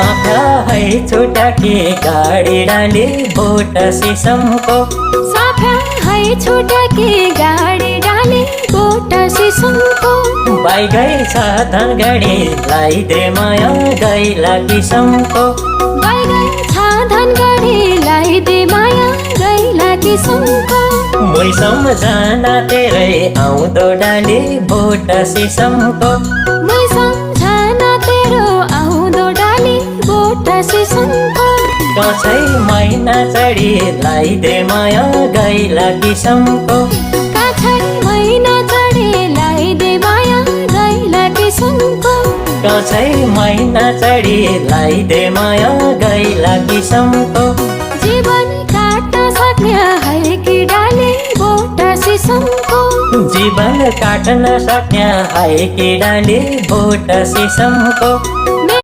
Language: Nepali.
साफ्या है छोटा के गाडी डाले बोट सिसमको साफ्या है छोटा के गाडी डाले बोट सिसमको बाई गई साधन गाडी लाइदे माया गैला किसमको बाई गई साधन गाडी लाइदे माया गैला किसमको मुई सम्झना तेरै आउँदो डाले बोट सिसमको मुई सम्झना तेरो आउँदो डाले बोट सिसमको दसैँ महिना चढी लाइदे माया गैला किसमको काछै महिना चढे लाइदे माया गैला किसमको दसैँ महिना चढी लाइदे माया गैला किसमको जीवन काट्न सक्ने है कि डाले बोट सिसमको जीवन काट्न सक्ने है कि डाले बोट सिसमको